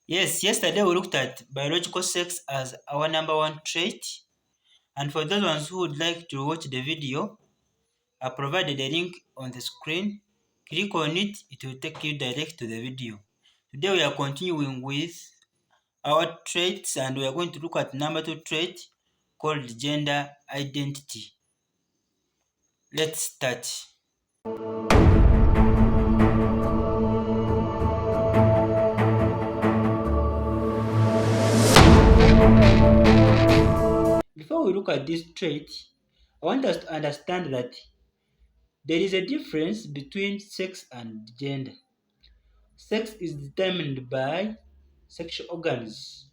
Yes, yesterday we looked at biological sex as our number one trait. And for those ones who would like to watch the video, I provided a link on the screen. Click on it, it will take you direct to the video. Today we are continuing with our traits and we are going to look at number two trait called gender identity. Let's start. Before we look at this trait, I want us to understand that there is a difference between sex and gender. Sex is determined by sexual organs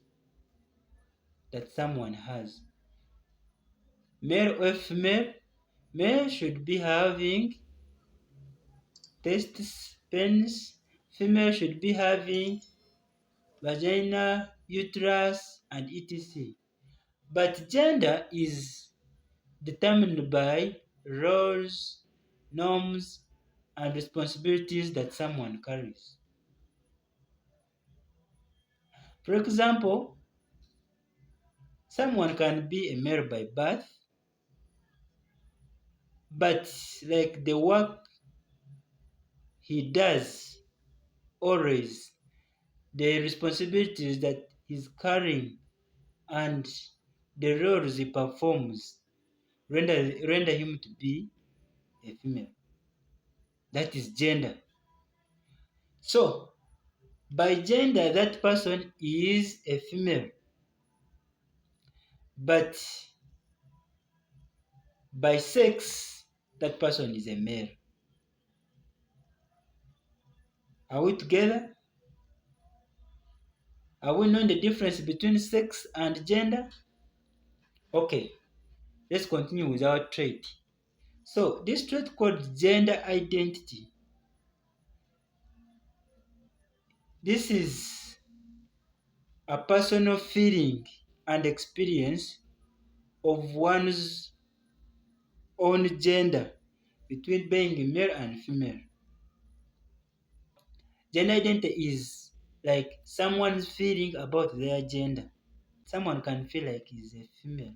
that someone has. Male or female, male should be having testes, penis, female should be having vagina, uterus, and etc. But gender is determined by roles, norms, and responsibilities that someone carries. For example, someone can be a male by birth, but like the work he does always, the responsibilities that he's carrying and the roles he performs render him to be a female. That is gender. So, by gender, that person is a female, but by sex, that person is a male. Are we together? Are we knowing the difference between sex and gender? Okay, let's continue with our trait. So, this trait called gender identity. This is a personal feeling and experience of one's own gender between being male and female. Gender identity is like someone's feeling about their gender. Someone can feel like he's a female,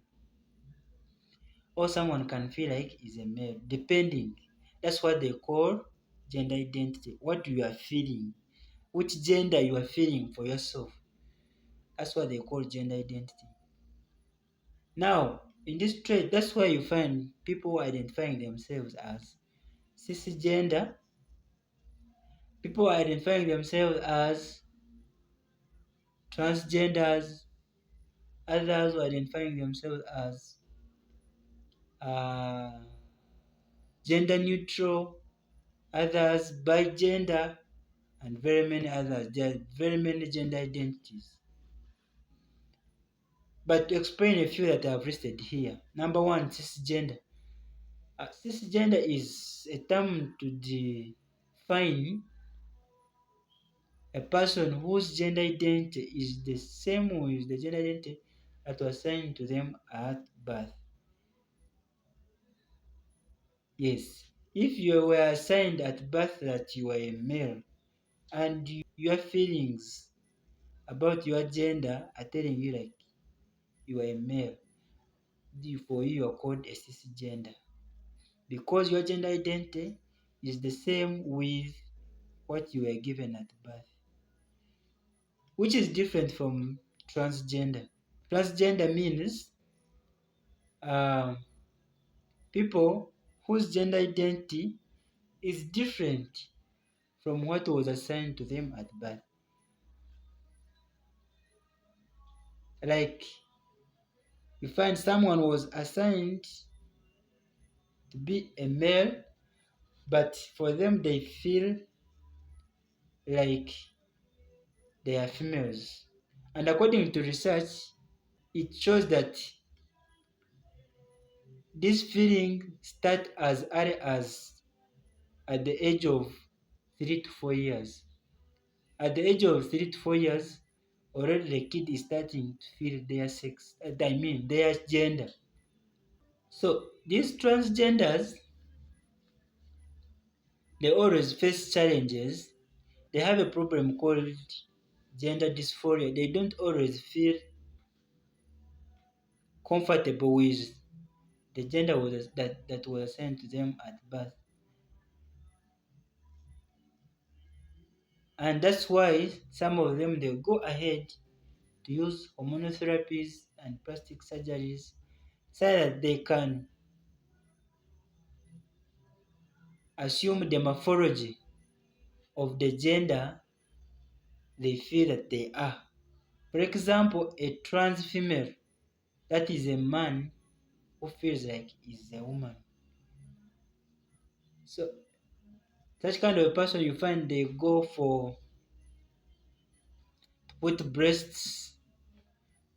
or someone can feel like he's a male, depending. That's what they call gender identity. What you are feeling, which gender you are feeling for yourself. That's what they call gender identity. Now, in this trait, that's why you find people identifying themselves as cisgender, people identifying themselves as transgenders, others identifying themselves as uh, gender neutral, others bigender, and very many others. There are very many gender identities. But to explain a few that I've listed here. Number one, cisgender. Cisgender is a term to define a person whose gender identity is the same with the gender identity that was assigned to them at birth. Yes, if you were assigned at birth that you are a male and your feelings about your gender are telling you like you are a male, for you are called a cisgender because your gender identity is the same with what you were given at birth, which is different from transgender. Transgender means um, people whose gender identity is different from what was assigned to them at birth. Like, you find someone was assigned to be a male, but for them they feel like they are females. And according to research, it shows that this feeling starts as early as at the age of 3 to 4 years. At the age of 3 to 4 years, already the kid is starting to feel their sex, their gender. So these transgenders, they always face challenges. They have a problem called gender dysphoria, they don't always feel comfortable with the gender that was assigned to them at birth. And that's why some of them they go ahead to use hormonal therapies and plastic surgeries so that they can assume the morphology of the gender they feel that they are. For example, a trans female, that is a man who feels like he's a woman. So such kind of a person you find they go for put breasts,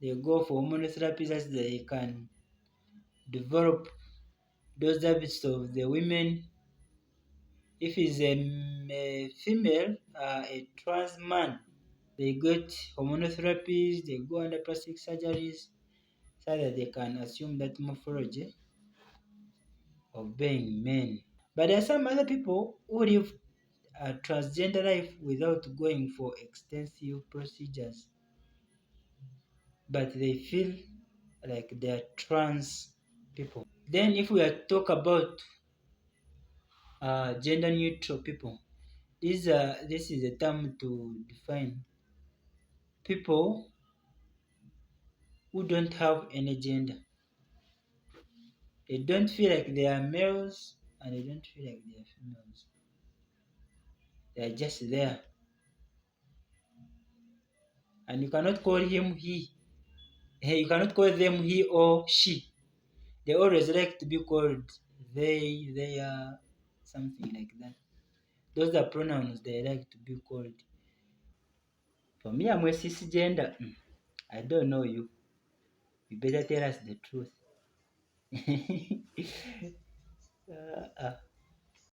they go for hormonal therapy so that they can develop those habits of the women. If it's a female, a trans man, they get hormonal therapies, they go under plastic surgeries so that they can assume that morphology of being men. But there are some other people who live a transgender life without going for extensive procedures, but they feel like they are trans people. Then, if we are talk about gender neutral people, this is a term to define people who don't have any gender. They don't feel like they are males and they don't feel like they are females. They are just there. And you cannot call him he. You cannot call them he or she. They always like to be called they are, something like that. Those are pronouns they like to be called. For me, I'm a cisgender. I don't know you. You better tell us the truth.